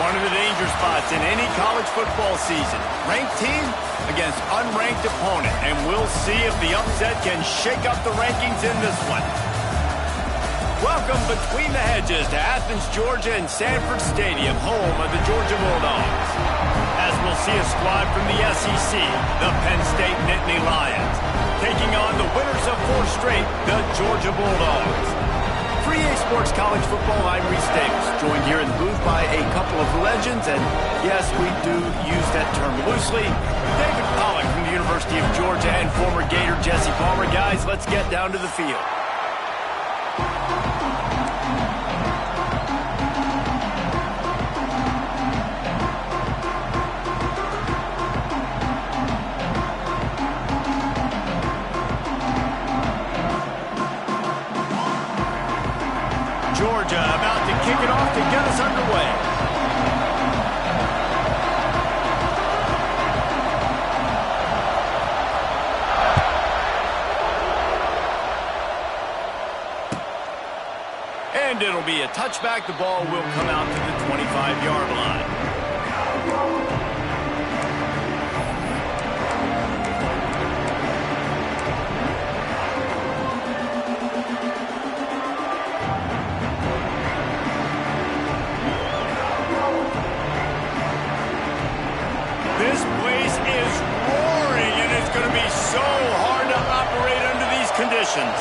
One of the danger spots in any college football season. Ranked team against unranked opponent. And we'll see if the upset can shake up the rankings in this one. Welcome between the hedges to Athens, Georgia and Sanford Stadium, home of the Georgia Bulldogs. As we'll see a squad from the SEC, the Penn State Nittany Lions, taking on the winners of 4 straight, the Georgia Bulldogs. For EA Sports College Football, I'm Reese Davis, joined here in the booth by a couple of legends, and yes, we do use that term loosely. David Pollack from the University of Georgia and former Gator Jesse Palmer. Guys, let's get down to the field. Georgia about to kick it off to get us underway. And it'll be a touchback. The ball will come out to the 25-yard line. This place is roaring, and it's going to be so hard to operate under these conditions.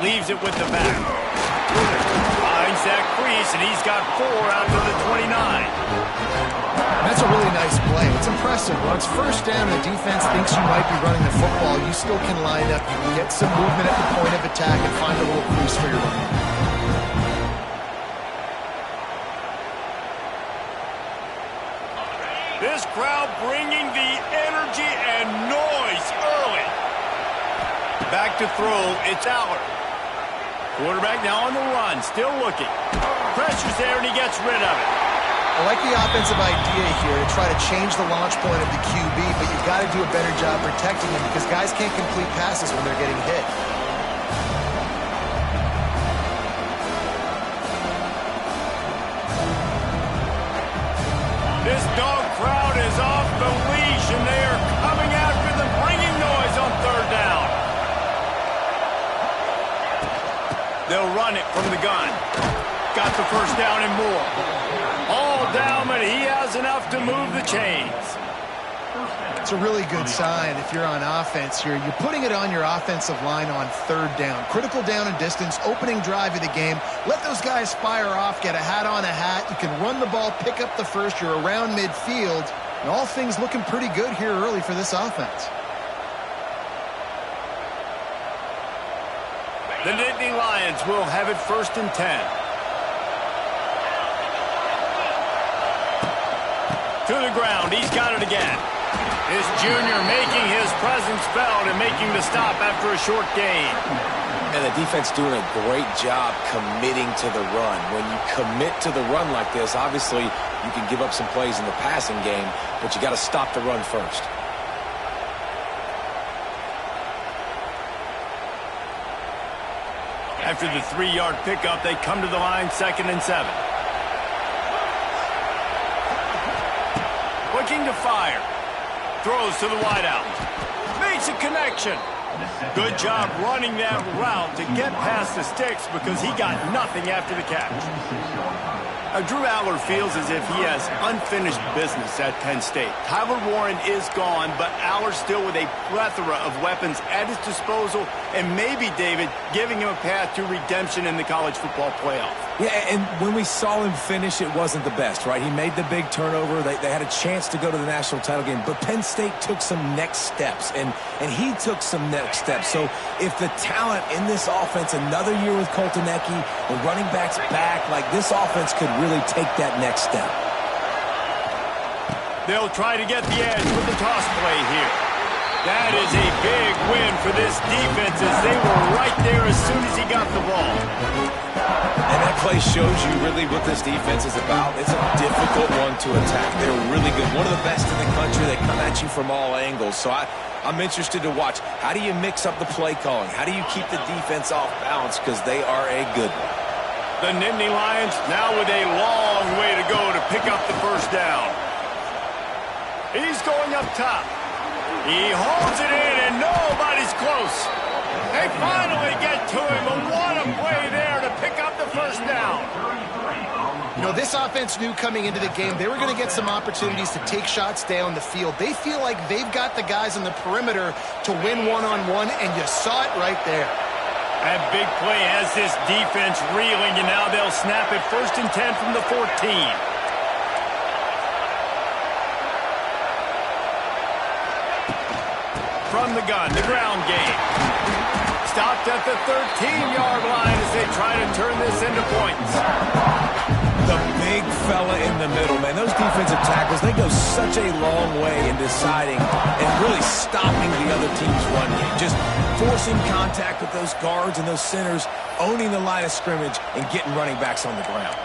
Leaves it with the back. Finds that crease, and he's got 4 out to the 29. That's a really nice play. It's impressive. When it's first down and the defense thinks you might be running the football, you still can line up. You can get some movement at the point of attack and find a little crease for your run. This crowd bringing the energy and noise early. Back to throw, it's Allard. Quarterback now on the run, still looking. Pressure's there, and he gets rid of it. I like the offensive idea here to try to change the launch point of the QB, but you've got to do a better job protecting him because guys can't complete passes when they're getting hit. This dog crowd is off the leash, and they are coming after them, bringing noise on 3rd down. They'll run it from the gun. Got the first down and more. All down, but he has enough to move the chains. It's a really good sign if you're on offense here. You're putting it on your offensive line on 3rd down. Critical down and distance, opening drive of the game. Let those guys fire off, get a hat on a hat. You can run the ball, pick up the first. You're around midfield. And all things looking pretty good here early for this offense. The Nittany Lions will have it 1st and 10. To the ground, he's got it again. This junior making his presence felt and making the stop after a short gain. And the defense doing a great job committing to the run. When you commit to the run like this, obviously you can give up some plays in the passing game, but you got to stop the run first. After the 3-yard pickup, they come to the line 2nd and 7. Looking to fire. Throws to the wideout. Makes a connection. Good job running that route to get past the sticks because he got nothing after the catch. Drew Allard feels as if he has unfinished business at Penn State. Tyler Warren is gone, but Allard still with a plethora of weapons at his disposal and maybe, David, giving him a path to redemption in the college football playoff. Yeah, and when we saw him finish, it wasn't the best, right? He made the big turnover. They had a chance to go to the national title game, but Penn State took some next steps, and he took some next steps. So if the talent in this offense, another year with Colton Ecke, the running backs back, like this offense could really take that next step. They'll try to get the edge with the toss play here. That is a big win for this defense as they were right there as soon as he got the ball. And that play shows you really what this defense is about. It's a difficult one to attack. They're really good. One of the best in the country. They come at you from all angles. So I'm interested to watch. How do you mix up the play calling? How do you keep the defense off balance? Because they are a good one. The Nittany Lions now with a long way to go to pick up the first down. He's going up top. He holds it in, and nobody's close. They finally get to him, and what a play there to pick up the first down. You know, this offense knew coming into the game they were going to get some opportunities to take shots down the field. They feel like they've got the guys on the perimeter to win one-on-one, and you saw it right there. That big play has this defense reeling, and now they'll snap it 1st and 10 from the 14. From the gun, the ground game. Stopped at the 13-yard line as they try to turn this into points. The big fella in the middle, man. Those defensive tackles, they go such a long way in deciding and really stopping the other team's run game. Just forcing contact with those guards and those centers, owning the line of scrimmage, and getting running backs on the ground.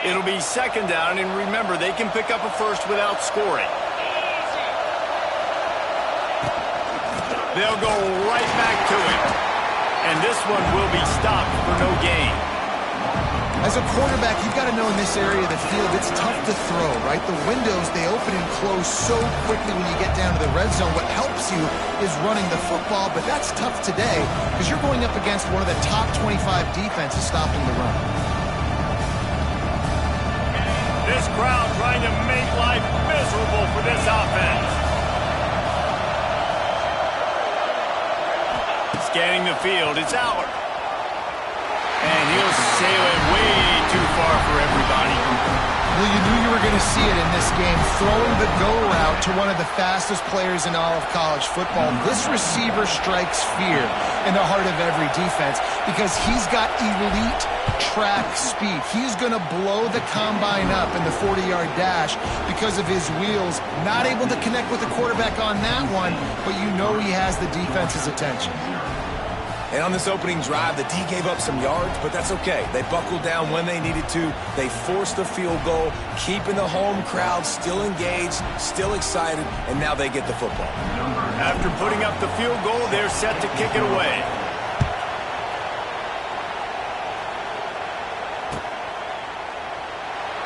It'll be 2nd down, and remember, they can pick up a first without scoring. They'll go right back to him. And this one will be stopped for no gain. As a quarterback, you've got to know in this area of the field, it's tough to throw, right? The windows, they open and close so quickly when you get down to the red zone. What helps you is running the football, but that's tough today because you're going up against one of the top 25 defenses stopping the run. This crowd trying to make life miserable for this offense. Scanning the field, it's Aller. And he'll sail it way too far for everybody. Well, you knew you were going to see it in this game, throwing the go route to one of the fastest players in all of college football. This receiver strikes fear in the heart of every defense because he's got elite track speed. He's going to blow the combine up in the 40-yard dash because of his wheels. Not able to connect with the quarterback on that one, but you know he has the defense's attention. And on this opening drive, the D gave up some yards, but that's okay. They buckled down when they needed to. They forced the field goal, keeping the home crowd still engaged, still excited, and now they get the football. After putting up the field goal, they're set to kick it away.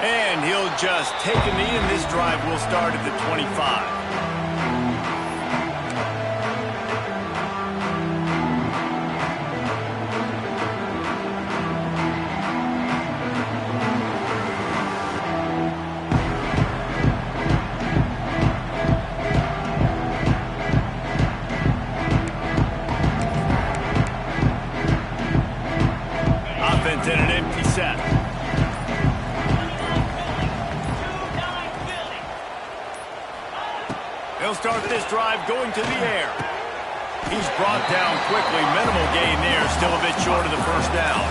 And he'll just take a knee, and this drive will start at the 25. Offense in an empty set. They'll start this drive going to the air. He's brought down quickly. Minimal gain there. Still a bit short of the first down.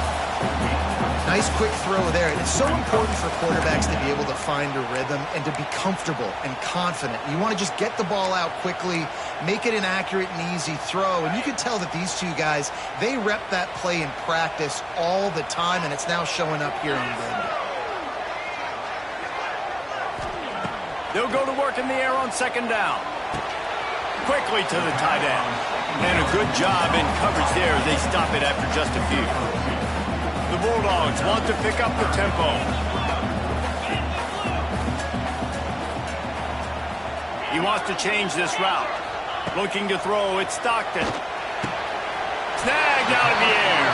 Nice quick throw there. It's so important for quarterbacks to be able to find a rhythm and to be comfortable and confident. You want to just get the ball out quickly, make it an accurate and easy throw. And you can tell that these two guys, they rep that play in practice all the time, and it's now showing up here on game. They'll go to work in the air on 2nd down. Quickly to the tight end. And a good job in coverage there as they stop it after just a few. The Bulldogs want to pick up the tempo. He wants to change this route. Looking to throw, it's Stockton. Snagged out in the air.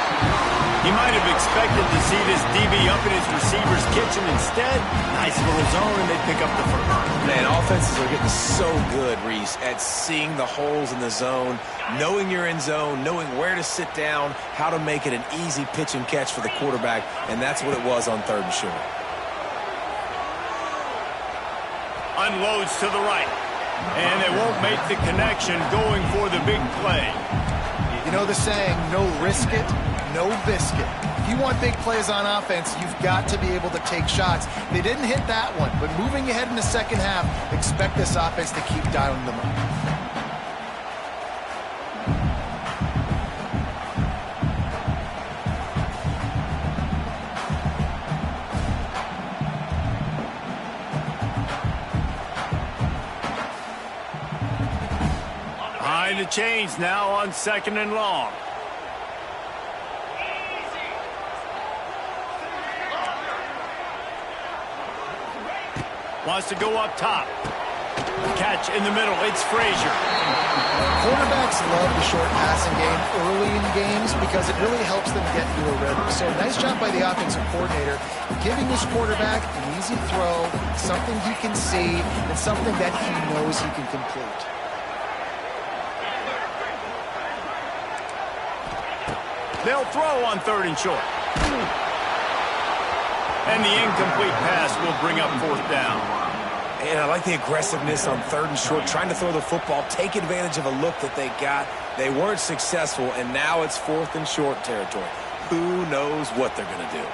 He might have expected to see this DB up in his receiver's kitchen. Instead, nice little zone, and they pick up the first. Man, offenses are getting so good, Reese, at seeing the holes in the zone, knowing you're in zone, knowing where to sit down, how to make it an easy pitch and catch for the quarterback, and that's what it was on 3rd and short. Unloads to the right, and they won't make the connection going for the big play. You know the saying, no risk it, no biscuit. If you want big plays on offense, you've got to be able to take shots. They didn't hit that one, but moving ahead in the 2nd half, expect this offense to keep dialing them up. change now on 2nd and long. Wants to go up top. Catch in the middle. It's Frazier. Quarterbacks love the short passing game early in games because it really helps them get into a rhythm. So nice job by the offensive coordinator giving his quarterback an easy throw, something he can see, and something that he knows he can complete. They'll throw on 3rd and short. And the incomplete pass will bring up 4th down. And I like the aggressiveness on 3rd and short, trying to throw the football, take advantage of a look that they got. They weren't successful, and now it's 4th and short territory. Who knows what they're going to do?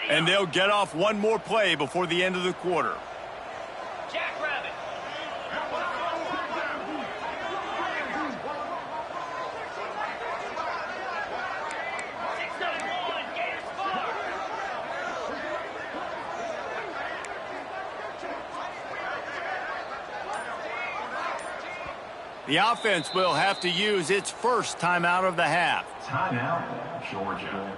And they'll get off one more play before the end of the quarter. Jackrabbit. The offense will have to use its first timeout of the half. Timeout, Georgia.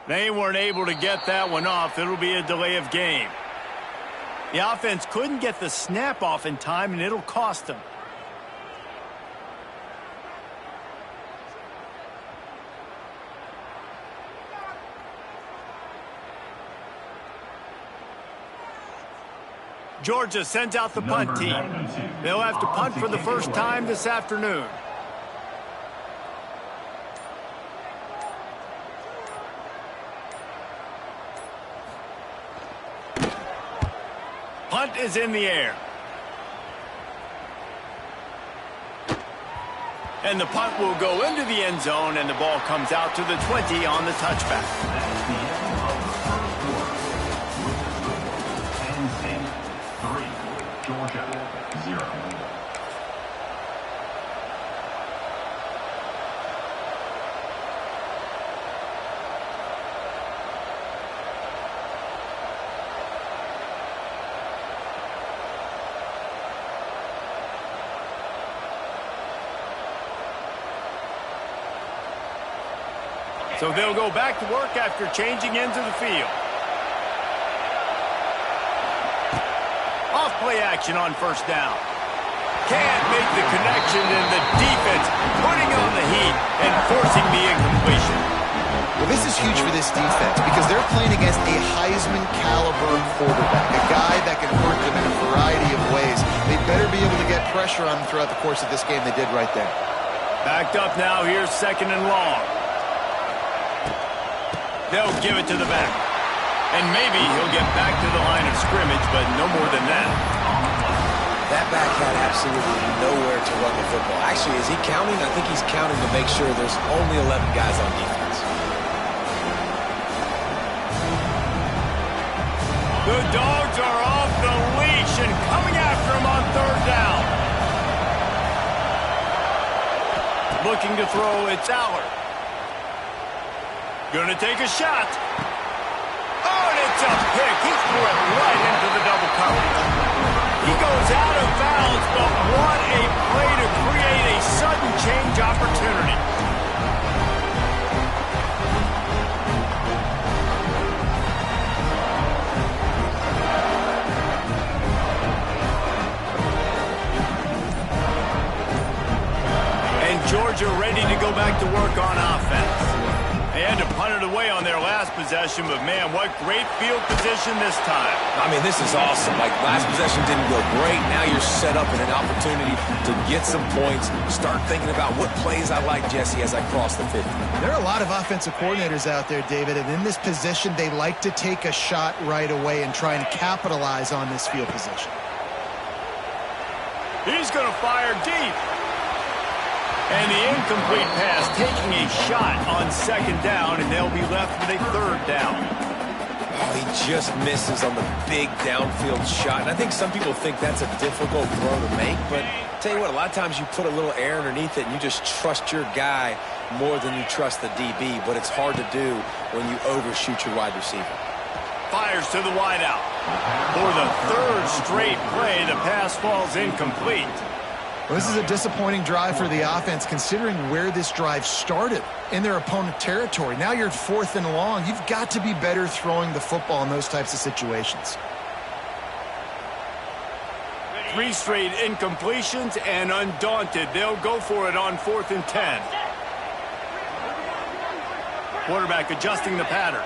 They weren't able to get that one off. It'll be a delay of game. The offense couldn't get the snap off in time, and it'll cost them. Georgia sends out the punt team. They'll have to punt for the first time this afternoon. Punt is in the air. And the punt will go into the end zone, and the ball comes out to the 20 on the touchback. That's the end of the first quarter. Penn State 3, Georgia 0. So they'll go back to work after changing into the field. Off play action on 1st down. Can't make the connection, and the defense putting on the heat and forcing the incompletion. Well, this is huge for this defense because they're playing against a Heisman caliber quarterback, a guy that can hurt them in a variety of ways. They better be able to get pressure on them throughout the course of this game. They did right there. Backed up now. Here's 2nd and long. They'll give it to the back. And maybe he'll get back to the line of scrimmage, but no more than that. That back had absolutely nowhere to run the football. Actually, is he counting? I think he's counting to make sure there's only 11 guys on defense. The Dogs are off the leash and coming after him on 3rd down. Looking to throw, it's Aller. Gonna take a shot. Oh, and it's a pick. He threw it right into the double coverage. He goes out of bounds, but what a play to create a sudden change opportunity. And Georgia ready to go back to work on offense. They had to punt it away on their last possession, but, man, what great field position this time. I mean, this is awesome. Like, last possession didn't go great. Now you're set up in an opportunity to get some points. Start thinking about what plays I like, Jesse, as I cross the 50. There are a lot of offensive coordinators out there, David, and in this position, they like to take a shot right away and try and capitalize on this field position. He's going to fire deep. And the incomplete pass taking a shot on second down, and they'll be left with a third down. Oh, he just misses on the big downfield shot. And I think some people think that's a difficult throw to make, but I'll tell you what, a lot of times you put a little air underneath it and you just trust your guy more than you trust the DB, but it's hard to do when you overshoot your wide receiver. Fires to the wideout. For the third straight play, the pass falls incomplete. Well, this is a disappointing drive for the offense, considering where this drive started in their opponent territory. Now you're 4th and long. You've got to be better throwing the football in those types of situations. 3 straight incompletions, and undaunted, they'll go for it on 4th and 10. Quarterback adjusting the pattern.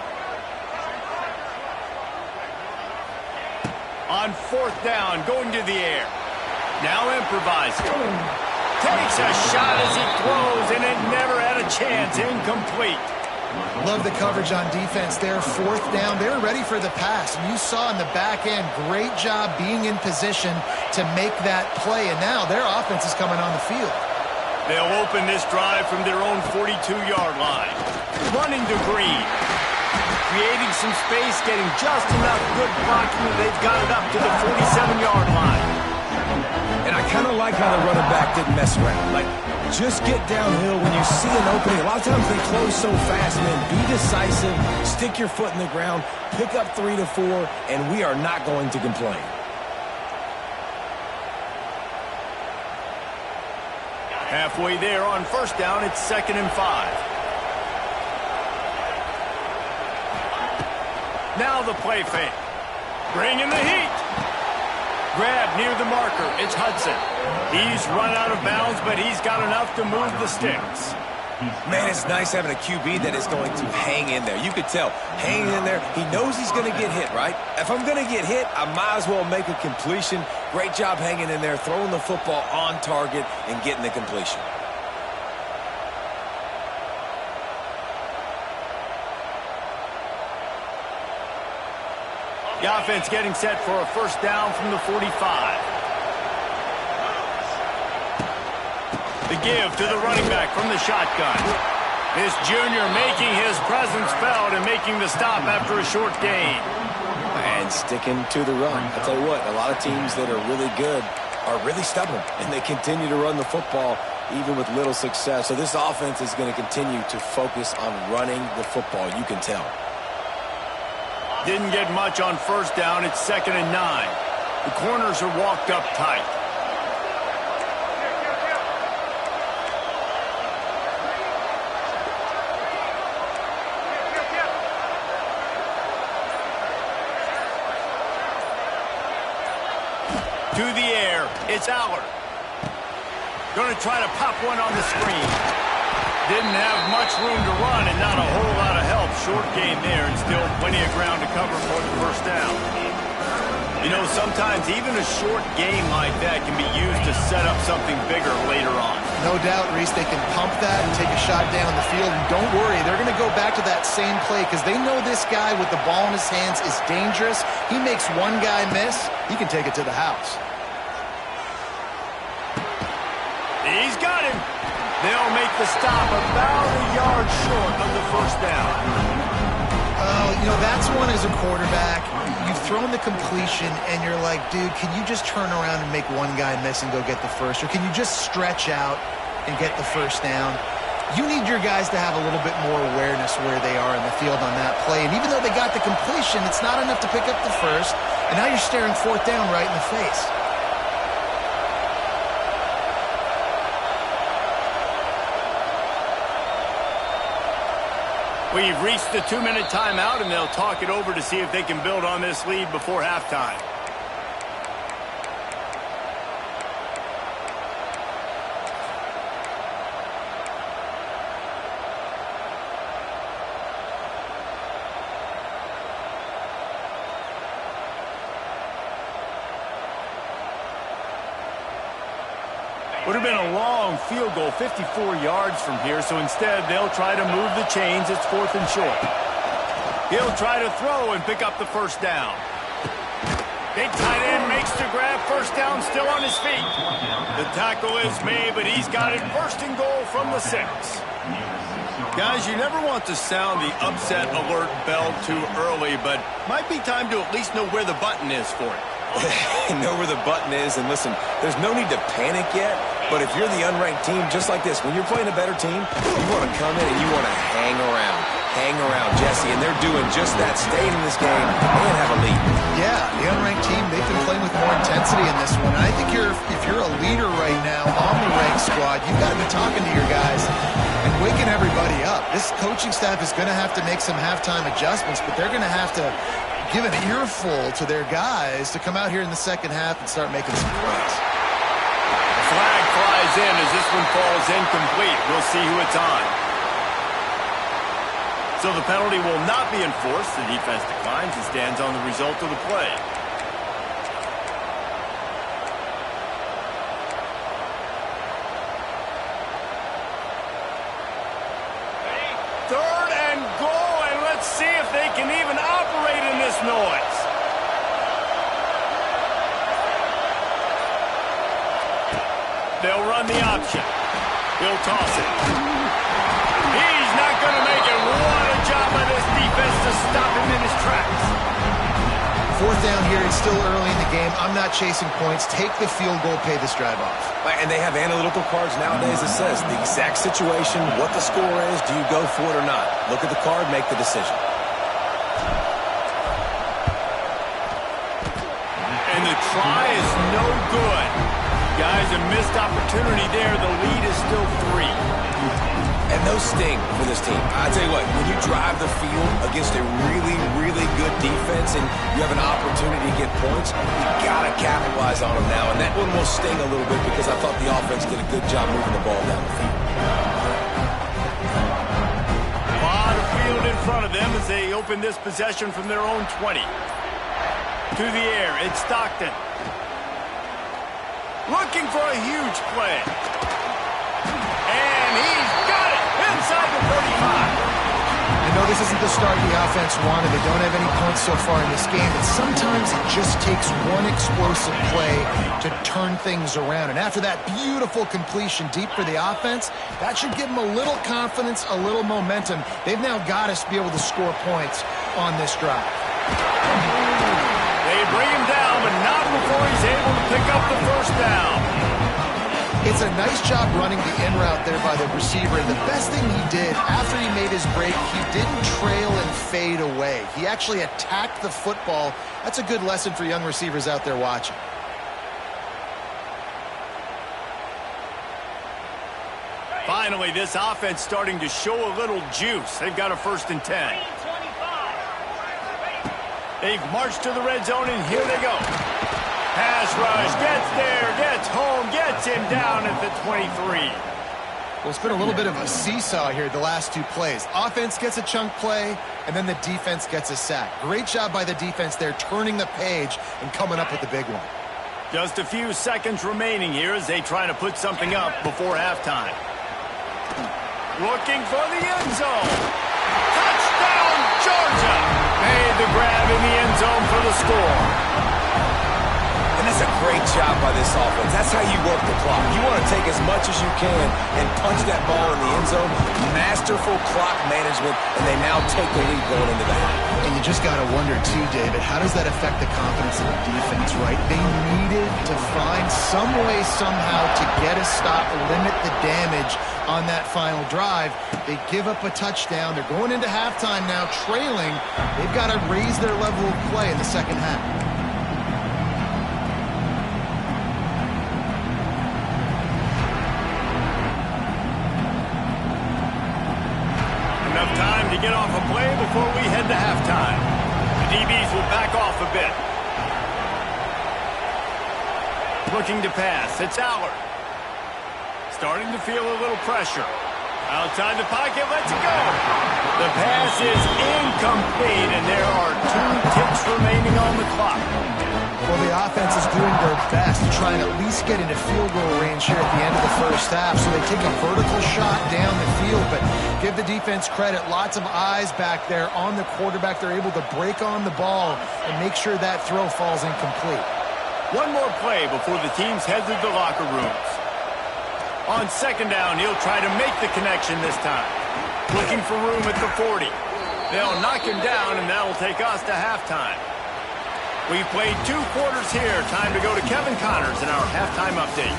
On 4th down, going to the air. Now improvising. Takes a shot as he throws, and it never had a chance. Incomplete. Love the coverage on defense there. 4th down. They were ready for the pass. And you saw in the back end, great job being in position to make that play. And now their offense is coming on the field. They'll open this drive from their own 42-yard line. Running to Green. Creating some space, getting just enough good blocking. They've got it up to the 47-yard line. And I kind of like how the running back didn't mess around. Like, just get downhill when you see an opening. A lot of times they close so fast, man. Be decisive, stick your foot in the ground, pick up 3 to 4, and we are not going to complain. Halfway there on 1st down, it's 2nd and 5. Now the play fake. Bringing the heat. Grab near the marker. It's Hudson. He's run out of bounds, but he's got enough to move the sticks. Man, it's nice having a QB that is going to hang in there. You could tell, hanging in there, he knows he's going to get hit, right? If I'm going to get hit, I might as well make a completion. Great job hanging in there, throwing the football on target and getting the completion. The offense getting set for a 1st down from the 45. The give to the running back from the shotgun. This junior making his presence felt and making the stop after a short gain. And sticking to the run. I'll tell you what, a lot of teams that are really good are really stubborn, and they continue to run the football even with little success. So this offense is going to continue to focus on running the football. You can tell. Didn't get much on 1st down. It's 2nd and 9. The corners are walked up tight. To the air. It's Aller. Going to try to pop one on the screen. Didn't have much room to run and not a whole lot of help. Short gain there and still plenty of ground to cover for the 1st down. You know, sometimes even a short gain like that can be used to set up something bigger later on. No doubt, Reese, they can pump that and take a shot down the field. And don't worry, they're going to go back to that same play because they know this guy with the ball in his hands is dangerous. He makes one guy miss, he can take it to the house. He's got him. They'll make the stop about a yard short of the 1st down. Oh, you know, that's one as a quarterback. You've thrown the completion, and you're like, dude, can you just turn around and make one guy miss and go get the first? Or can you just stretch out and get the first down. You need your guys to have a little bit more awareness where they are in the field on that play. And even though they got the completion, it's not enough to pick up the first. And now you're staring fourth down right in the face. We've reached the 2-minute timeout, and they'll talk it over to see if they can build on this lead before halftime. Would have been a long field goal, 54 yards from here, so instead they'll try to move the chains. It's 4th and short. He'll try to throw and pick up the first down. Big tight end makes the grab, first down, still on his feet. The tackle is made, but he's got it first and goal from the 6. Guys, you never want to sound the upset alert bell too early, but might be time to at least know where the button is for it. Know where the button is, and listen, there's no need to panic yet, but if you're the unranked team, just like this, when you're playing a better team, you want to come in and you want to hang around, Jesse, and they're doing just that, staying in this game and have a lead. Yeah, the unranked team, they've been playing with more intensity in this one. I think if you're a leader right now on the ranked squad, you've got to be talking to your guys and waking everybody up. This coaching staff is going to have to make some halftime adjustments, but they're going to have to give an earful to their guys to come out here in the second half and start making some plays. Flag flies in as this one falls incomplete. We'll see who it's on. So the penalty will not be enforced. The defense declines and stands on the result of the play. Third and goal, and let's see if they can even operate in this noise. They'll run the option. He'll toss it. He's not going to make it. What a job by this defense to stop him in his tracks. Fourth down here. It's still early in the game. I'm not chasing points. Take the field goal, pay this drive off. And they have analytical cards nowadays that says the exact situation, what the score is, do you go for it or not? Look at the card, make the decision. And the try is no good. Guys, a missed opportunity there. The lead is still 3. And those sting for this team. I tell you what, when you drive the field against a really, really good defense and you have an opportunity to get points, you got to capitalize on them now. And that one will sting a little bit because I thought the offense did a good job moving the ball down the field. A lot of field in front of them as they open this possession from their own 20. To the air, it's Stockton. Looking for a huge play. And he's got it inside the 35. I know this isn't the start the offense wanted. They don't have any points so far in this game, but sometimes it just takes one explosive play to turn things around. And after that beautiful completion deep for the offense, that should give them a little confidence, a little momentum. They've now got to be able to score points on this drive. They bring him down, but not before he's able to pick up the first down. It's a nice job running the in route there by the receiver. And the best thing he did after he made his break, he didn't trail and fade away. He actually attacked the football. That's a good lesson for young receivers out there watching. Finally, this offense starting to show a little juice. They've got a 1st and 10. They've marched to the red zone, and here they go. Pass rush, gets there, gets home, gets him down at the 23. Well, it's been a little bit of a seesaw here the last 2 plays. Offense gets a chunk play, and then the defense gets a sack. Great job by the defense there, turning the page and coming up with the big one. Just a few seconds remaining here as they try to put something up before halftime. Looking for the end zone. Touchdown, Georgia! Made the grab in the end zone for the score. And that's a great job by this offense. That's how you work the clock. You want to take as much as you can and punch that ball in the end zone. Masterful clock management, and they now take the lead going into the half. And you just got to wonder, too, David, how does that affect the confidence of the defense, right? They needed to find some way, somehow, to get a stop, limit the damage on that final drive. They give up a touchdown. They're going into halftime now, trailing. They've got to raise their level of play in the second half. Enough time to get off a play before we head to halftime. The DBs will back off a bit. Looking to pass. It's Allard. Starting to feel a little pressure. Outside the pocket, let's go. The pass is incomplete, and there are 2 ticks remaining on the clock. Well, the offense is doing their best to try and at least get into field goal range here at the end of the first half. So they take a vertical shot down the field, but give the defense credit. Lots of eyes back there on the quarterback. They're able to break on the ball and make sure that throw falls incomplete. One more play before the teams head to the locker rooms. On second down, he'll try to make the connection this time. Looking for room at the 40. They'll knock him down, and that'll take us to halftime. We've played 2 quarters here. Time to go to Kevin Connors in our halftime update.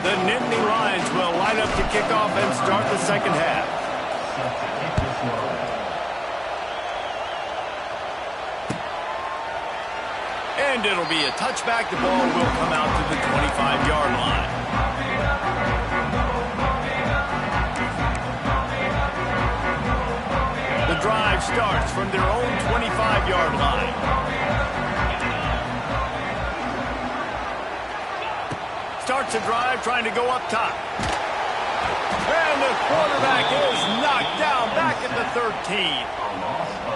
The Nittany Lions will line up to kick off and start the second half. And it'll be a touchback. The ball will come out to the 25-yard line. The drive starts from their own 25-yard line. Starts a drive trying to go up top. And the quarterback is knocked down back at the 13.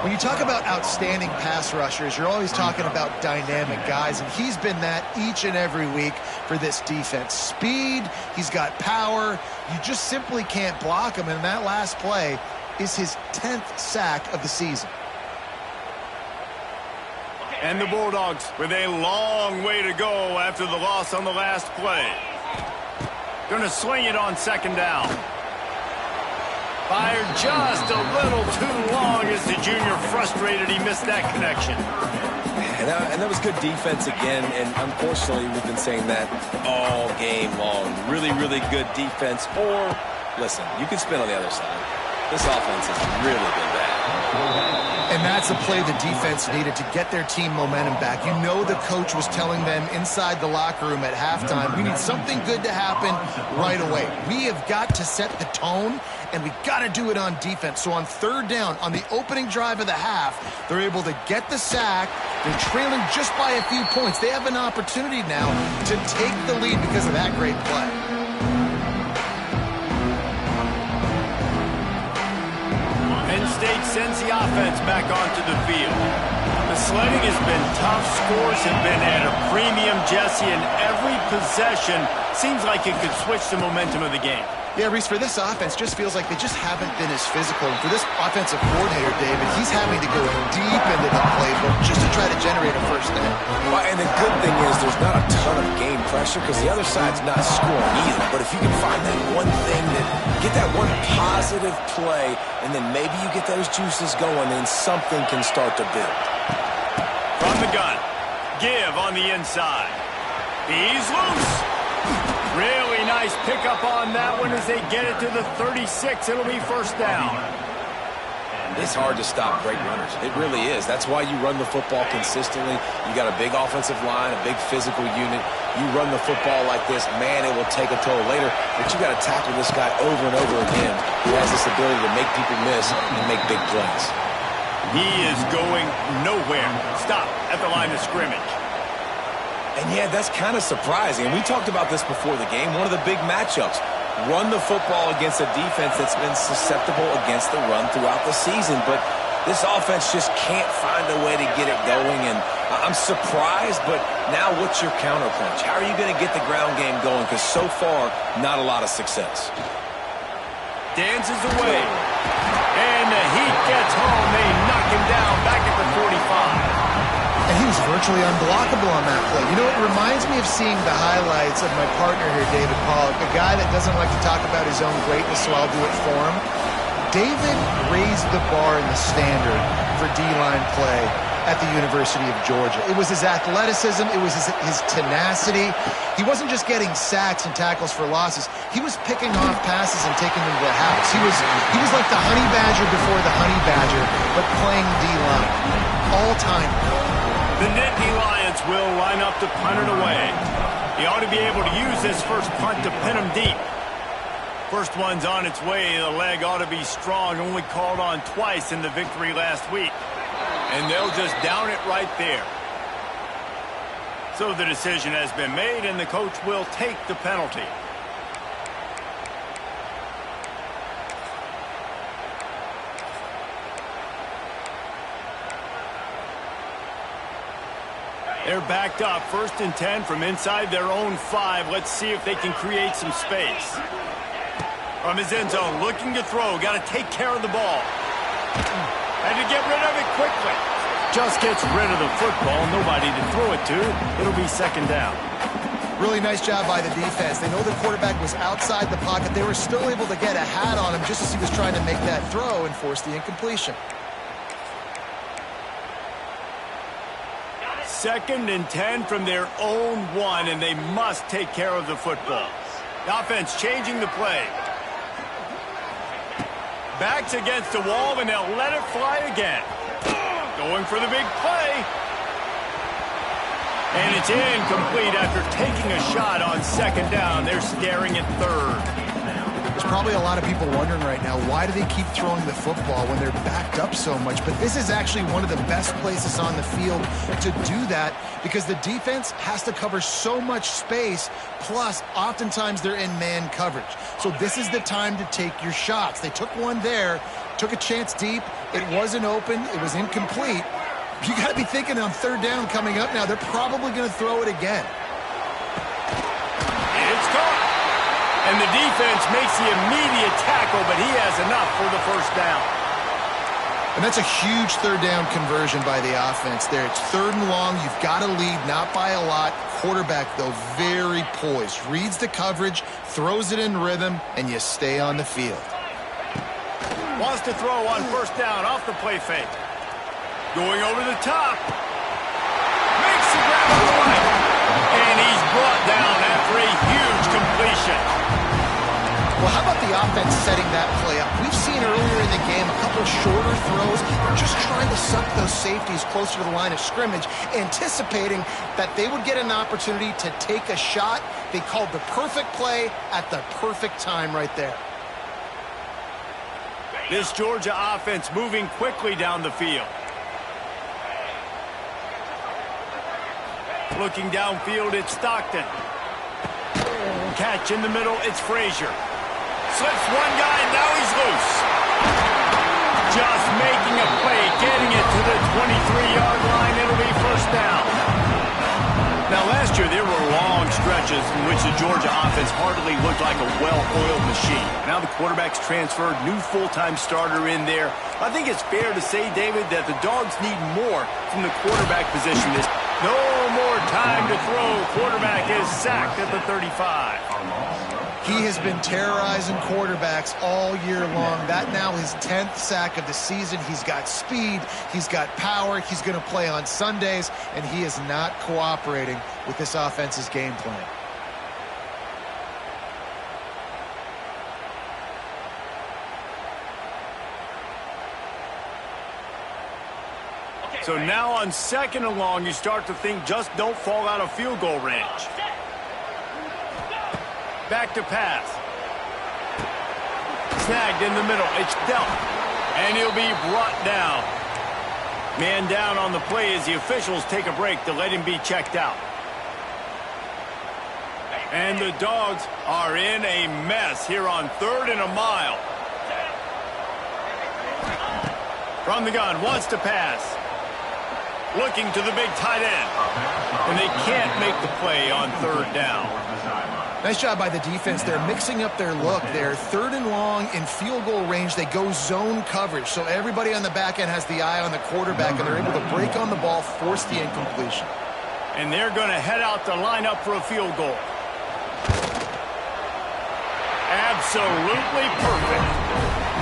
When you talk about outstanding pass rushers, you're always talking about dynamic guys, and he's been that each and every week for this defense. Speed, he's got power. You just simply can't block him, and that last play is his 10th sack of the season. And the Bulldogs with a long way to go after the loss on the last play. Going to sling it on second down. Fired just a little too long as the junior frustrated he missed that connection. And that was good defense again, and unfortunately we've been saying that all game long. Really, really good defense. Or, listen, you can spin on the other side. This offense has really been bad. And that's a play the defense needed to get their team momentum back. You know the coach was telling them inside the locker room at halftime, we need something good to happen right away. We have got to set the tone, and we got to do it on defense. So on third down, on the opening drive of the half, they're able to get the sack. They're trailing just by a few points. They have an opportunity now to take the lead because of that great play. Penn State sends the offense back onto the field. The sledding has been tough. Scores have been at a premium, Jesse, and every possession seems like it could switch the momentum of the game. Yeah, Reese, for this offense, just feels like they just haven't been as physical. And for this offensive coordinator, David, he's having to go deep into the playbook just to try to generate a first down. Well, and the good thing is there's not a ton of game pressure because the other side's not scoring either. But if you can find that one thing, get that one positive play, and then maybe you get those juices going, then something can start to build. From the gun, give on the inside. He's loose. Really nice pickup on that one as they get it to the 36. It'll be first down. It's hard to stop great runners. It really is. That's why you run the football consistently. You got a big offensive line, a big physical unit. You run the football like this, man, it will take a toll later. But you got to tackle this guy over and over again who has this ability to make people miss and make big plays. He is going nowhere. Stop at the line of scrimmage. And yeah, that's kind of surprising. And we talked about this before the game. One of the big matchups. Run the football against a defense that's been susceptible against the run throughout the season. But this offense just can't find a way to get it going. And I'm surprised, but now what's your counterpunch? How are you going to get the ground game going? Because so far, not a lot of success. Dances away. And the Heat gets home. They knock him down back at the 45. And he was virtually unblockable on that play. You know, it reminds me of seeing the highlights of my partner here, David Pollock, a guy that doesn't like to talk about his own greatness, so I'll do it for him. David raised the bar in the standard for D-line play at the University of Georgia. It was his athleticism. It was his tenacity. He wasn't just getting sacks and tackles for losses. He was picking off passes and taking them to the house. He was like the honey badger before the honey badger, but playing D-line. All-time. The Nittany Lions will line up to punt it away. He ought to be able to use this first punt to pin him deep. First one's on its way. The leg ought to be strong. Only called on twice in the victory last week. And they'll just down it right there. So the decision has been made, and the coach will take the penalty. They're backed up. 1st and 10 from inside their own 5. Let's see if they can create some space. From his end zone, looking to throw. Got to take care of the ball. And to get rid of it quickly. Just gets rid of the football. Nobody to throw it to. It'll be 2nd down. Really nice job by the defense. They know the quarterback was outside the pocket. They were still able to get a hat on him just as he was trying to make that throw and force the incompletion. 2nd and 10 from their own 1, and they must take care of the football. The offense changing the play. Backs against the wall, and they'll let it fly again. Going for the big play. And it's incomplete after taking a shot on 2nd down. They're staring at 3rd. There's probably a lot of people wondering right now, why do they keep throwing the football when they're backed up so much? But this is actually one of the best places on the field to do that because the defense has to cover so much space, plus oftentimes they're in man coverage. So this is the time to take your shots. They took one there, took a chance deep. It wasn't open. It was incomplete. You got to be thinking on 3rd down coming up now, they're probably going to throw it again. It's caught. And the defense makes the immediate tackle, but he has enough for the 1st down. And that's a huge 3rd down conversion by the offense there. It's 3rd and long. You've got to lead, not by a lot. Quarterback, though, very poised. Reads the coverage, throws it in rhythm, and you stay on the field. Wants to throw on 1st down off the play fake. Going over the top. Makes the grab on the right. And he's brought down after a huge completion. Well, how about the offense setting that play up? We've seen earlier in the game a couple shorter throws, just trying to suck those safeties closer to the line of scrimmage, anticipating that they would get an opportunity to take a shot. They called the perfect play at the perfect time right there. This Georgia offense moving quickly down the field. Looking downfield, it's Stockton. Catch in the middle, it's Frazier. Slips one guy, and now he's loose. Just making a play, getting it to the 23-yard line. It'll be 1st down. Now, last year, there were long stretches in which the Georgia offense hardly looked like a well-oiled machine. Now the quarterback's transferred, new full-time starter in there. I think it's fair to say, David, that the Dogs need more from the quarterback position. No more time to throw. Quarterback is sacked at the 35. He has been terrorizing quarterbacks all year long. That now his 10th sack of the season. He's got speed. He's got power. He's going to play on Sundays, and he is not cooperating with this offense's game plan. So now on 2nd and long, you start to think just don't fall out of field goal range. Back to pass. Snagged in the middle. It's dealt. And he'll be brought down. Man down on the play as the officials take a break to let him be checked out. And the Dogs are in a mess here on 3rd and a mile. From the gun, wants to pass. Looking to the big tight end. And they can't make the play on 3rd down. Nice job by the defense. They're mixing up their look. They're 3rd and long in field goal range. They go zone coverage. So everybody on the back end has the eye on the quarterback, and they're able to break on the ball, force the incompletion. And they're going to head out to line up for a field goal. Absolutely perfect.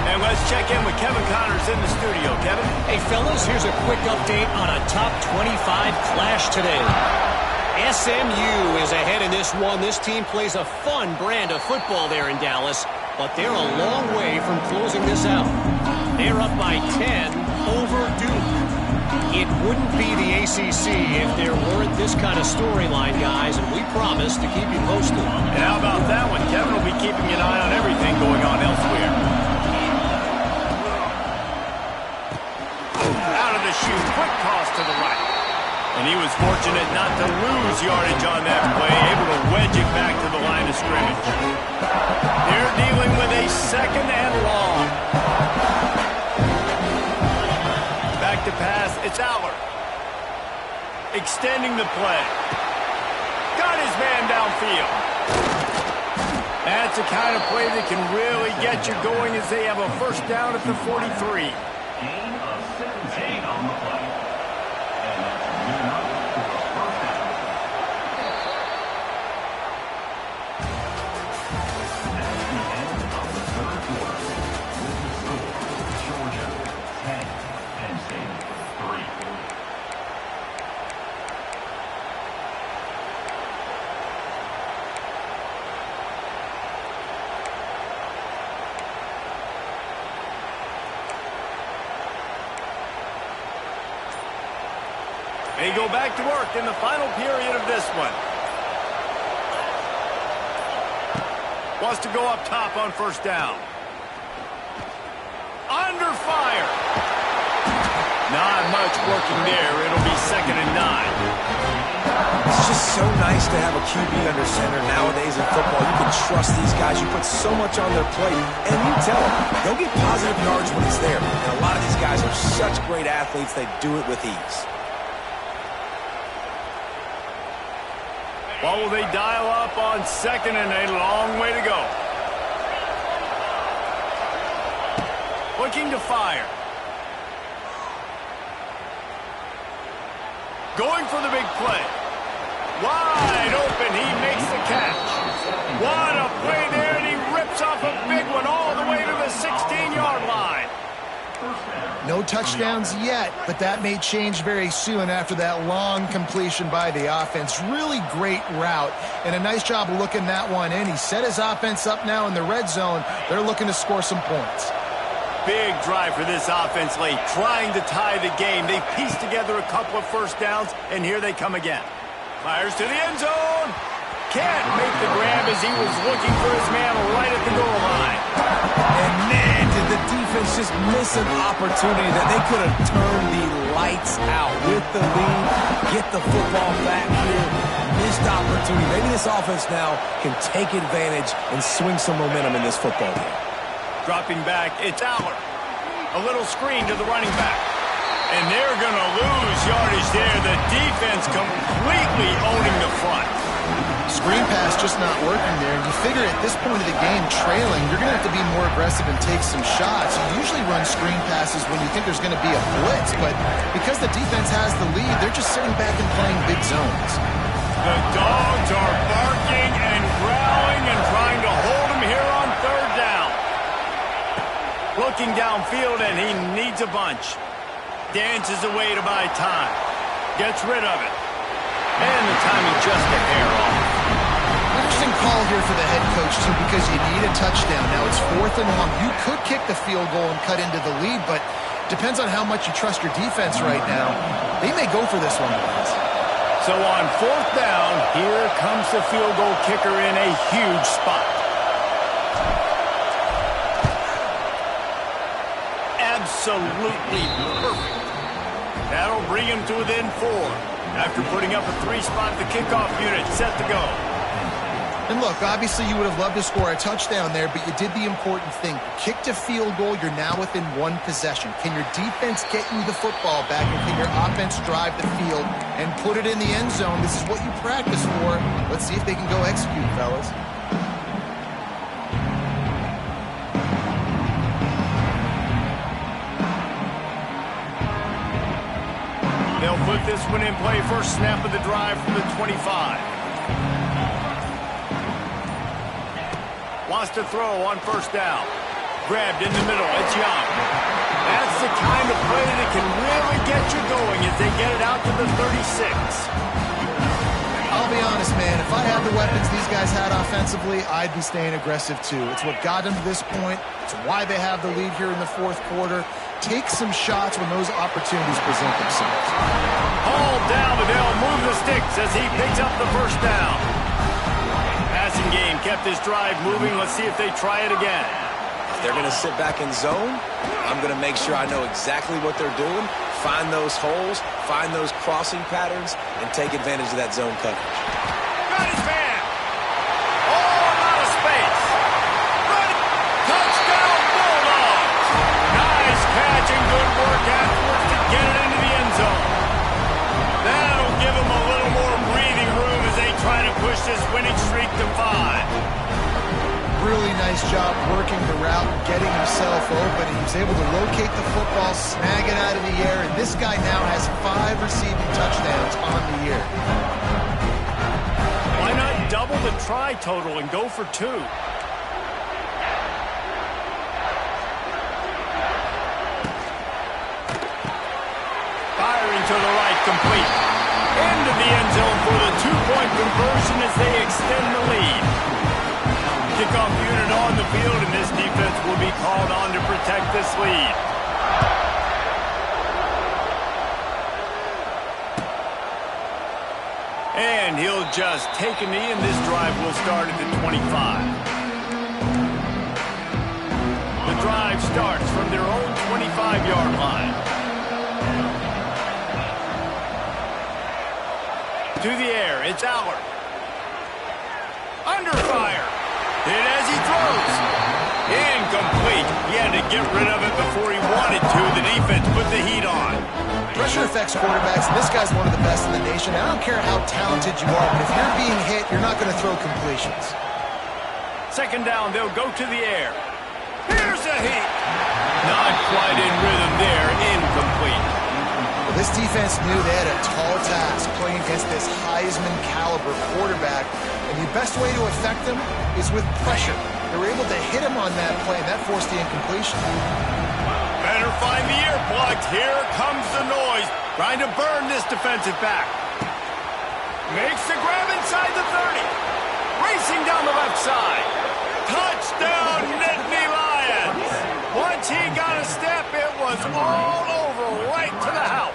And let's check in with Kevin Connors in the studio. Kevin? Hey, fellas, here's a quick update on a top 25 clash today. SMU is ahead in this one. This team plays a fun brand of football there in Dallas, but they're a long way from closing this out. They're up by 10 over Duke. It wouldn't be the ACC if there weren't this kind of storyline, guys, and we promise to keep you posted. And how about that one? Kevin will be keeping an eye on everything going on elsewhere. Out of the chute, quick toss to the right. And he was fortunate not to lose yardage on that play, able to wedge it back to the line of scrimmage. They're dealing with a 2nd and long. Back to pass, it's Aller. Extending the play. Got his man downfield. That's the kind of play that can really get you going as they have a 1st down at the 43. Gain of 17 on the play. And that's good enough for a 1st down. At the end of the 3rd quarter, with the score, Georgia 10, Penn State 3. They go back to work in the final period of this one. Wants to go up top on 1st down. Under fire. Not much working there. It'll be 2nd and 9. It's just so nice to have a QB under center nowadays in football. You can trust these guys. You put so much on their plate, and you tell them they'll get positive yards when it's there. And a lot of these guys are such great athletes, they do it with ease. What will they dial up on 2nd and a long way to go? Looking to fire. Going for the big play. Wide open, he makes the catch. What a play there, and he rips off a big one all the way to the 16-yard line. No touchdowns yet, but that may change very soon after that long completion by the offense. Really great route, and a nice job of looking that one in. He set his offense up now in the red zone. They're looking to score some points. Big drive for this offense late, trying to tie the game. They pieced together a couple of 1st downs, and here they come again. Fires to the end zone. Can't make the grab as he was looking for his man right at the goal line. And man, did the defense just miss an opportunity that they could have turned the lights out with the lead, get the football back here. Missed opportunity. Maybe this offense now can take advantage and swing some momentum in this football game. Dropping back, it's Aller. A little screen to the running back. And they're going to lose yardage there. The defense completely owning the front. Screen pass just not working there. And you figure at this point of the game, trailing, you're going to have to be more aggressive and take some shots. You usually run screen passes when you think there's going to be a blitz. But because the defense has the lead, they're just sitting back and playing big zones. The dogs are barking and growling and trying to hold him here on 3rd down. Looking downfield, and he needs a bunch. Dances away to buy time. Gets rid of it. And the timing just a hair off. Interesting call here for the head coach, too, because you need a touchdown. Now it's 4th and long. You could kick the field goal and cut into the lead, but depends on how much you trust your defense right now. They may go for this one, guys. So on 4th down, here comes the field goal kicker in a huge spot. Absolutely perfect. That'll bring him to within 4. After putting up a 3-spot, the kickoff unit set to go. And look, obviously you would have loved to score a touchdown there, but you did the important thing. Kicked a field goal, you're now within 1 possession. Can your defense get you the football back, and can your offense drive the field and put it in the end zone? This is what you practice for. Let's see if they can go execute, fellas. They'll put this one in play. First snap of the drive from the 25. Wants to throw on first down. Grabbed in the middle. It's Young. That's the kind of play that can really get you going as they get it out to the 36. I'll be honest, man. If I had the weapons these guys had offensively, I'd be staying aggressive too. It's what got them to this point. It's why they have the lead here in the fourth quarter. Take some shots when those opportunities present themselves. Hauled down, but they'll move the sticks as he picks up the first down. Passing game kept this drive moving. Let's see if they try it again. If they're going to sit back in zone, I'm going to make sure I know exactly what they're doing, find those holes, find those crossing patterns, and take advantage of that zone coverage. Got his man. Oh, out of space. Run. Touchdown, Bulldogs. Nice catch and good work afterwards to get it into the end zone. That'll give them a little more breathing room as they try to push this winning streak to 5. Really nice job working the route, getting himself open. He was able to locate the football, snag it out of the air, and this guy now has 5 receiving touchdowns on the year. Why not double the try total and go for 2? Firing to the right, complete. Into the end zone for the 2-point conversion as they extend the lead. Kickoff unit on the field, and this defense will be called on to protect this lead. And he'll just take a knee, and this drive will start at the 25. The drive starts from their own 25-yard line. To the air, it's Allard. Under fire. Hit as he throws. Incomplete. He had to get rid of it before he wanted to. The defense put the heat on. Pressure affects quarterbacks, and this guy's one of the best in the nation. I don't care how talented you are, but if you're being hit, you're not going to throw completions. Second down, they'll go to the air. Here's a hit. Not quite in rhythm there. Incomplete. Well, this defense knew they had a tall task playing against this Heisman-caliber quarterback, and the best way to affect him is with pressure. They were able to hit him on that play, and that forced the incompletion. Better find the ear plugs. Here comes the noise. Trying to burn this defensive back. Makes the grab inside the 30. Racing down the left side. Touchdown, Nittany Lions. Once he got a step, it was all over right to the house.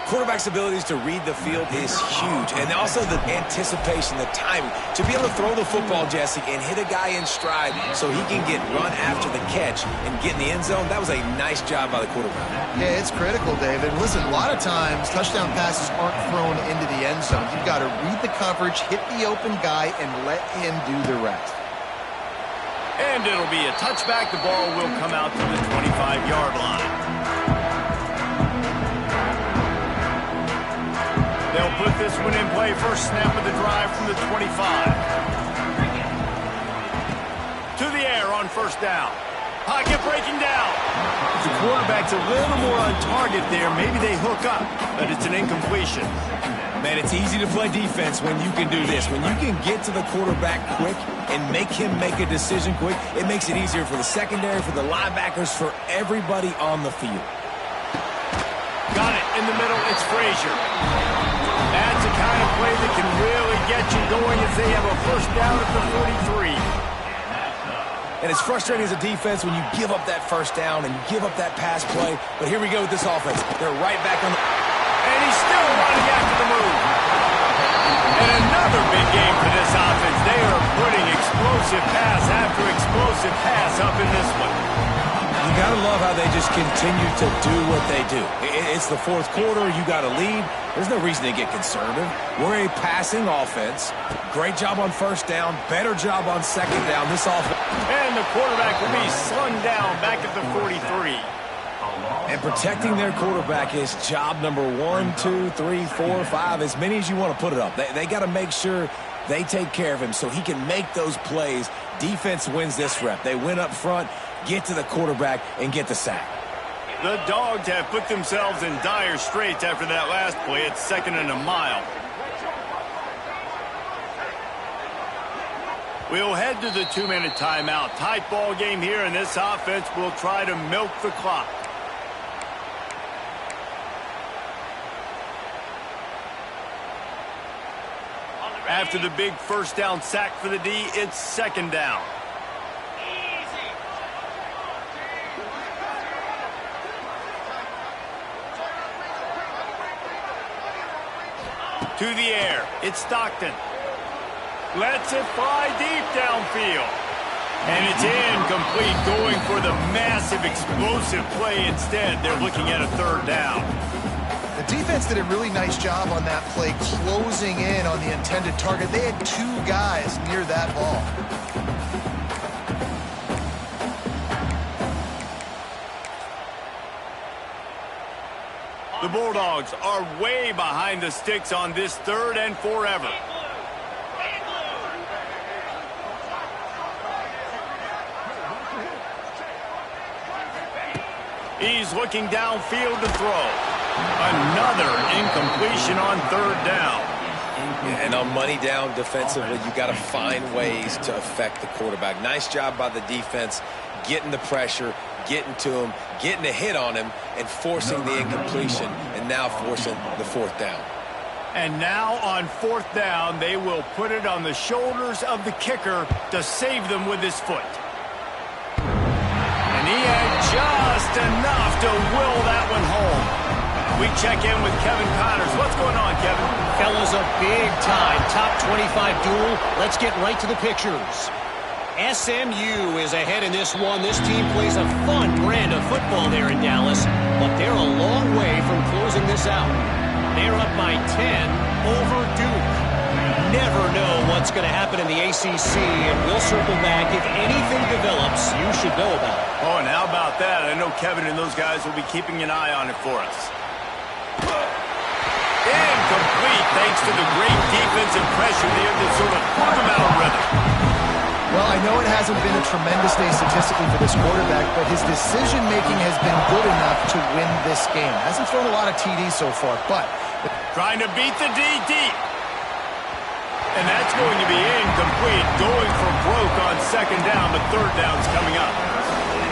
Quarterback's abilities to read the field is huge, and also the anticipation, the timing. To be able to throw the football, Jesse, and hit a guy in stride so he can get run after the catch and get in the end zone, that was a nice job by the quarterback. Yeah, it's critical, David. Listen, a lot of times touchdown passes aren't thrown into the end zone. You've got to read the coverage, hit the open guy, and let him do the rest. And it'll be a touchback. The ball will come out to the 25-yard line. They'll put this one in play. First snap of the drive from the 25. To the air on first down. Pocket breaking down. The quarterback's a little more on target there. Maybe they hook up, but it's an incompletion. Man, it's easy to play defense when you can do this. When you can get to the quarterback quick and make him make a decision quick, it makes it easier for the secondary, for the linebackers, for everybody on the field. Got it in the middle. It's Frazier. That's the kind of play that can really get you going as they have a first down at the 43. And it's frustrating as a defense when you give up that first down and you give up that pass play. But here we go with this offense. They're right back on the... And he's still running after the move. And another big game for this offense. They are putting explosive pass after explosive pass up in this one. You got to love how they just continue to do what they do. It's the fourth quarter. You got a lead. There's no reason to get conservative. We're a passing offense. Great job on first down. Better job on second down. This offense. And the quarterback will be slung down back at the 43. And protecting their quarterback is job number 1, 2, 3, 4, 5, as many as you want to put it up. They got to make sure They take care of him so he can make those plays. Defense wins this rep. They win up front, get to the quarterback, and get the sack. The Dogs have put themselves in dire straits after that last play. It's 2nd and a mile. We'll head to the 2-minute timeout. Tight ball game here, and this offense will try to milk the clock. After the big first down sack for the D, it's 2nd down. To the air, it's Stockton. Lets it fly deep downfield. And it's incomplete, going for the massive explosive play instead. They're looking at a 3rd down. The defense did a really nice job on that play, closing in on the intended target. They had 2 guys near that ball. The Bulldogs are way behind the sticks on this 3rd and forever. He's looking downfield to throw. Another incompletion on 3rd down. And on money down defensively, you got to find ways to affect the quarterback. Nice job by the defense, getting the pressure, getting to him, getting a hit on him, and forcing the incompletion, and now forcing the 4th down. And now on 4th down, they will put it on the shoulders of the kicker to save them with his foot. And he had just enough to will that one home. We check in with Kevin Connors. What's going on, Kevin? Fellas, a big-time top 25 duel. Let's get right to the pictures. SMU is ahead in this one. This team plays a fun brand of football there in Dallas, but they're a long way from closing this out. They're up by 10 over Duke. Never know what's going to happen in the ACC, and we'll circle back if anything develops you should know about. Oh, and how about that? I know Kevin and those guys will be keeping an eye on it for us. Incomplete, thanks to the great defensive pressure there that sort of put them out of rhythm. Well, I know it hasn't been a tremendous day statistically for this quarterback, but his decision-making has been good enough to win this game. Hasn't thrown a lot of TDs so far, but... Trying to beat the D deep. And that's going to be incomplete, going for broke on 2nd down, but 3rd down's coming up.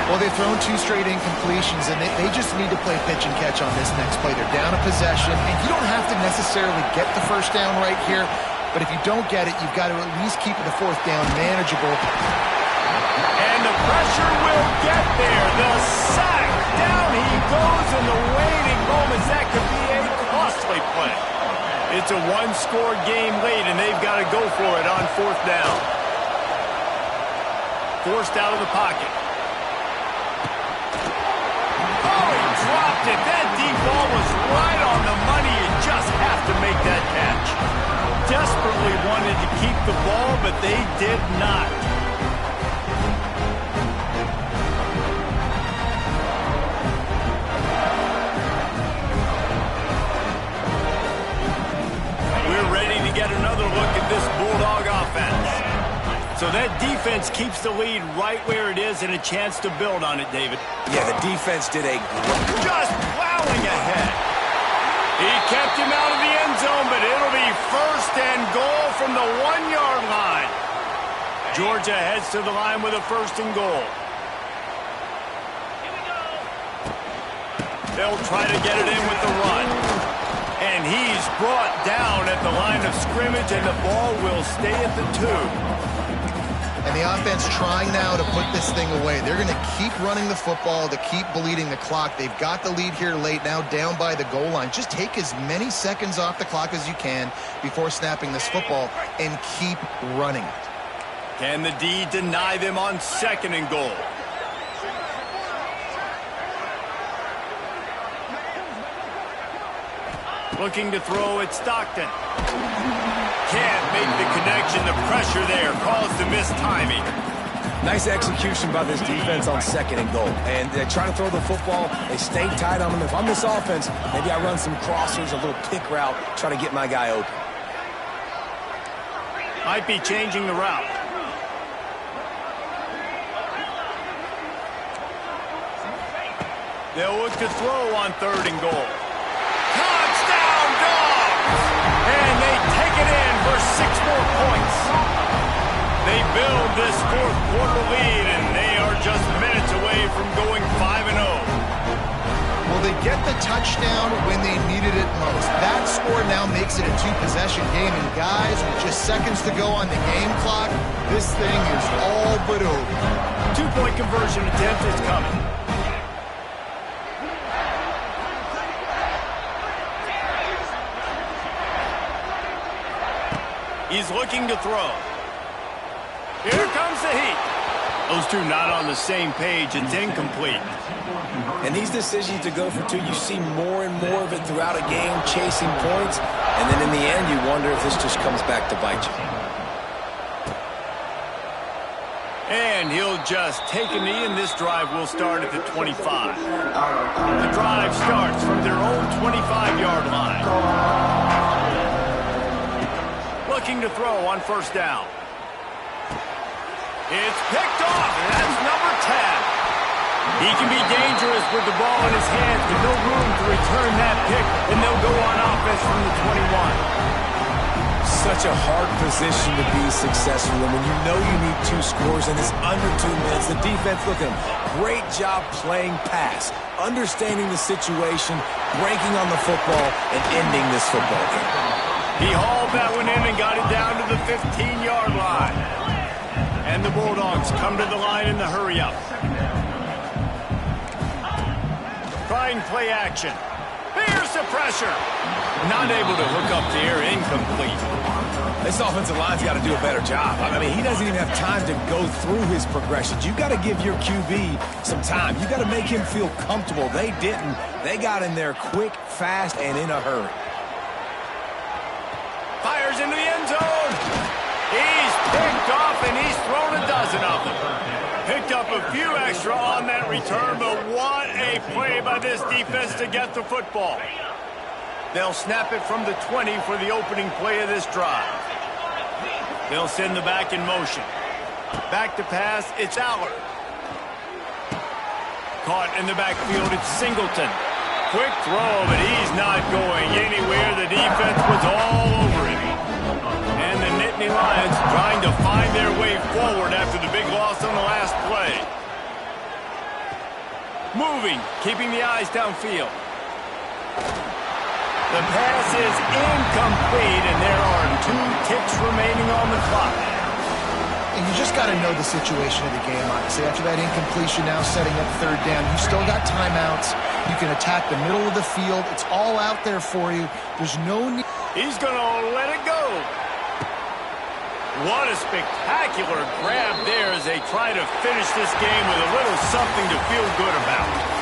Well, they've thrown 2 straight incompletions, and they just need to play pitch and catch on this next play. They're down a possession, and you don't have to necessarily get the 1st down right here, but if you don't get it, you've got to at least keep the 4th down manageable. And the pressure will get there. The sack. Down he goes in the waiting moments. That could be a costly play. It's a 1-score game late, and they've got to go for it on 4th down. Forced out of the pocket. Dropped it. That deep ball was right on the money. You just have to make that catch. Desperately wanted to keep the ball, but they did not. We're ready to get another look at this Bulldog offense. So that defense keeps the lead right where it is and a chance to build on it, David. Yeah, the defense did a... Just plowing ahead. He kept him out of the end zone, but it'll be 1st and goal from the 1-yard line. Georgia heads to the line with a 1st and goal. They'll try to get it in with the run. And he's brought down at the line of scrimmage, and the ball will stay at the 2. And the offense trying now to put this thing away. They're going to keep running the football to keep bleeding the clock. They've got the lead here late, now down by the goal line. Just take as many seconds off the clock as you can before snapping this football and keep running it. Can the D deny them on 2nd and goal? Looking to throw at Stockton. Can't make the connection. The pressure there caused the mistiming. Nice execution by this defense on 2nd and goal. And they're trying to throw the football. They stay tight on them. If I'm this offense, maybe I run some crossers, a little pick route, try to get my guy open. Might be changing the route. They'll look to throw on 3rd and goal. Touchdown, Dogs! And they take it in for 6 more points. They build this 4th quarter lead, and they are just minutes away from going 5-0. Well, they get the touchdown when they needed it most. That score now makes it a 2-possession game, and guys, with just seconds to go on the game clock, this thing is all but over. 2-point conversion attempt is coming. He's looking to throw. Here comes the heat. Those two not on the same page. It's incomplete. And these decisions to go for 2, you see more and more of it throughout a game, chasing points. And then in the end, you wonder if this just comes back to bite you. And he'll just take a knee, and this drive will start at the 25. The drive starts from their own 25-yard line. Looking to throw on 1st down. It's picked off, and that's number 10. He can be dangerous with the ball in his hands, with no room to return that pick, and they'll go on offense from the 21. Such a hard position to be successful in when you know you need 2 scores and it's under 2 minutes. The defense looking great job playing pass, understanding the situation, breaking on the football, and ending this football game. He hauled that one in and got it down to the 15-yard line. And the Bulldogs come to the line in the hurry-up. Trying play action. Here's the pressure. Not able to hook up there, incomplete. This offensive line's got to do a better job. I mean, he doesn't even have time to go through his progressions. You've got to give your QB some time. You've got to make him feel comfortable. They didn't. They got in there quick, fast, and in a hurry. Fires into the end zone. He's picked off, and he's thrown a dozen of them. Picked up a few extra on that return, but what a play by this defense to get the football. They'll snap it from the 20 for the opening play of this drive. They'll send the back in motion. Back to pass, it's Aller. Caught in the backfield, it's Singleton. Quick throw, but he's not going anywhere. The defense was all over him. And the Nittany Lions trying to find their way forward after the big loss on the last play. Moving, keeping the eyes downfield. The pass is incomplete, and there are 2 ticks remaining on the clock. And you just got to know the situation of the game, honestly. After that incompletion, now setting up 3rd down, you still got timeouts. You can attack the middle of the field. It's all out there for you. There's no need. He's going to let it go. What a spectacular grab there as they try to finish this game with a little something to feel good about.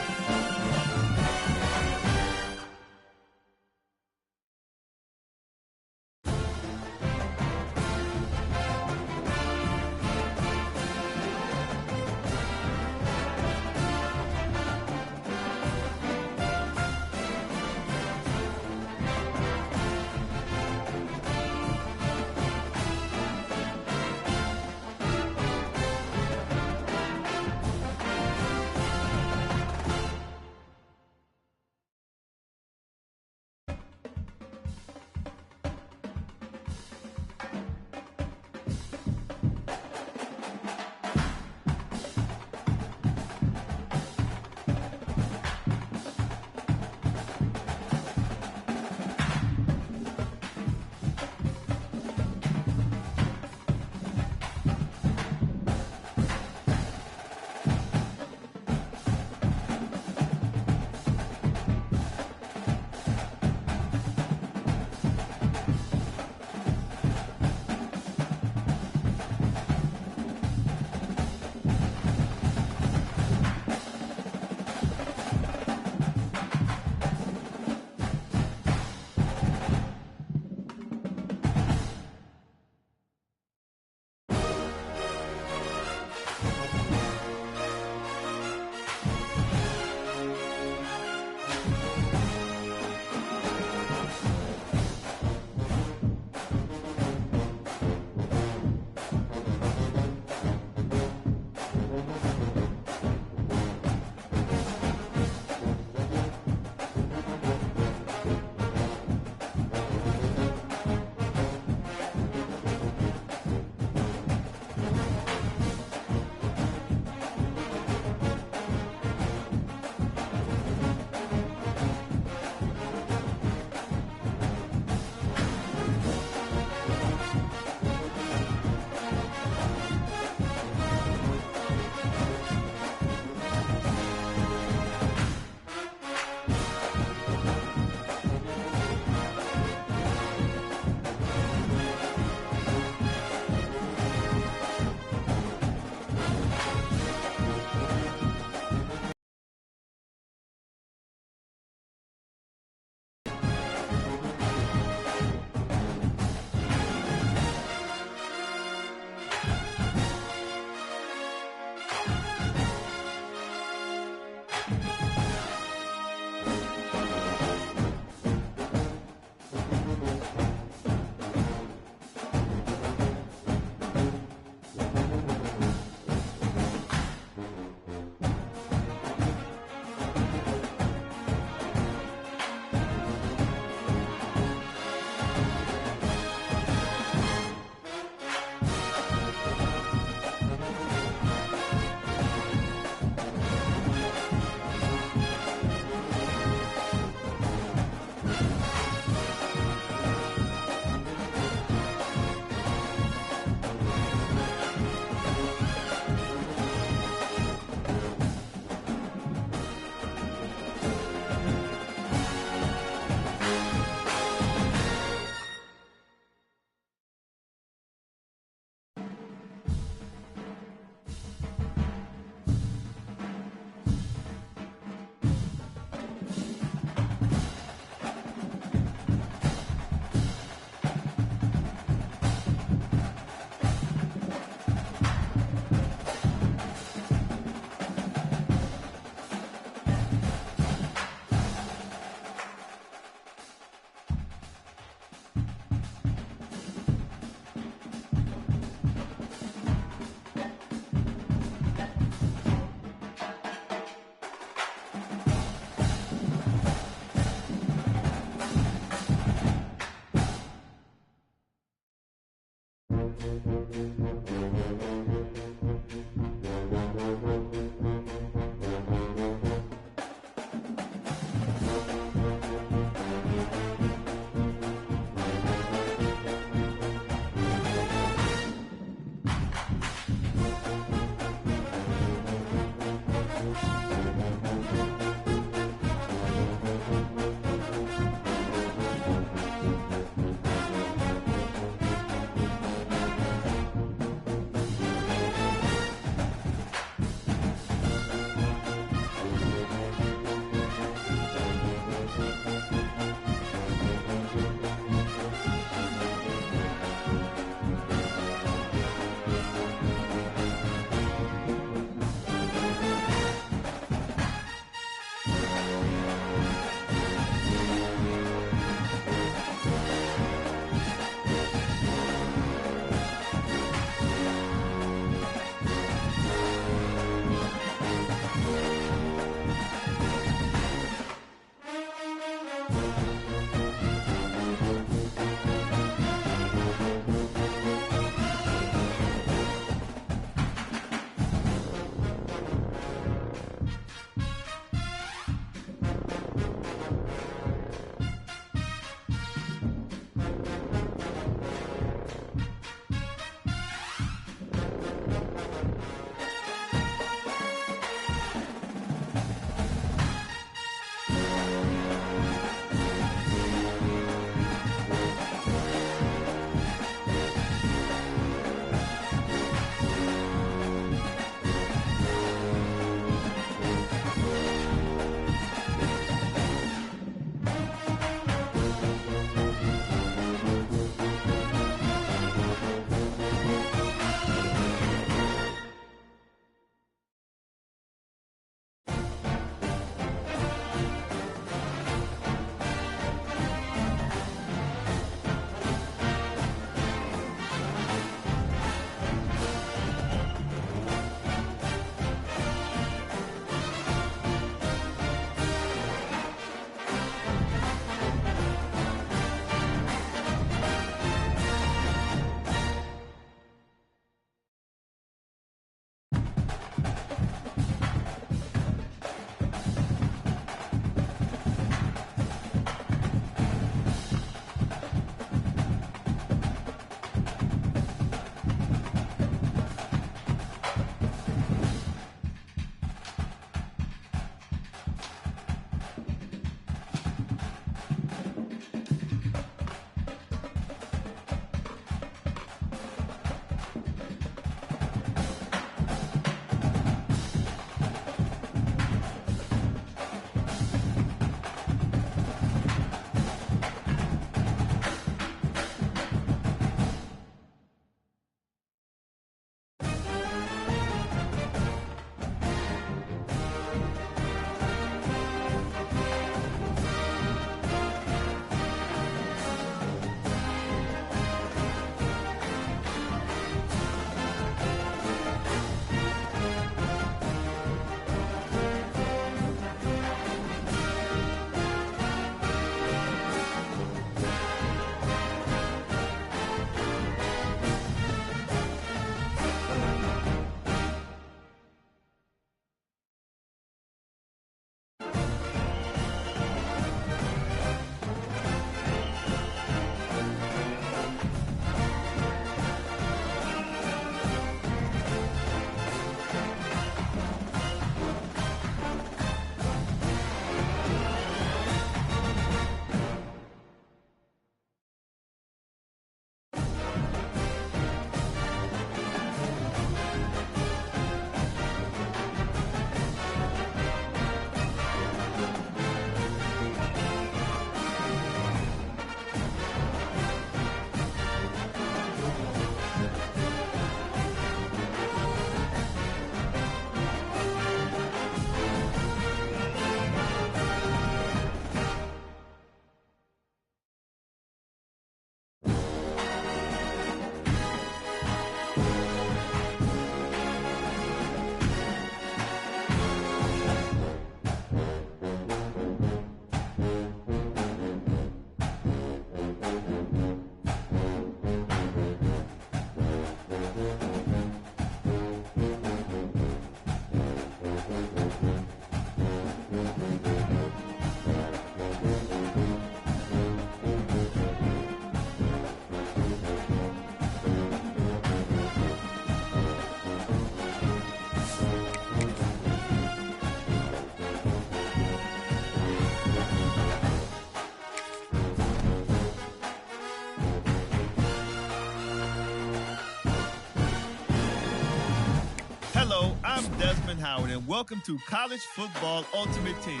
Hello, I'm Desmond Howard, and welcome to College Football Ultimate Team.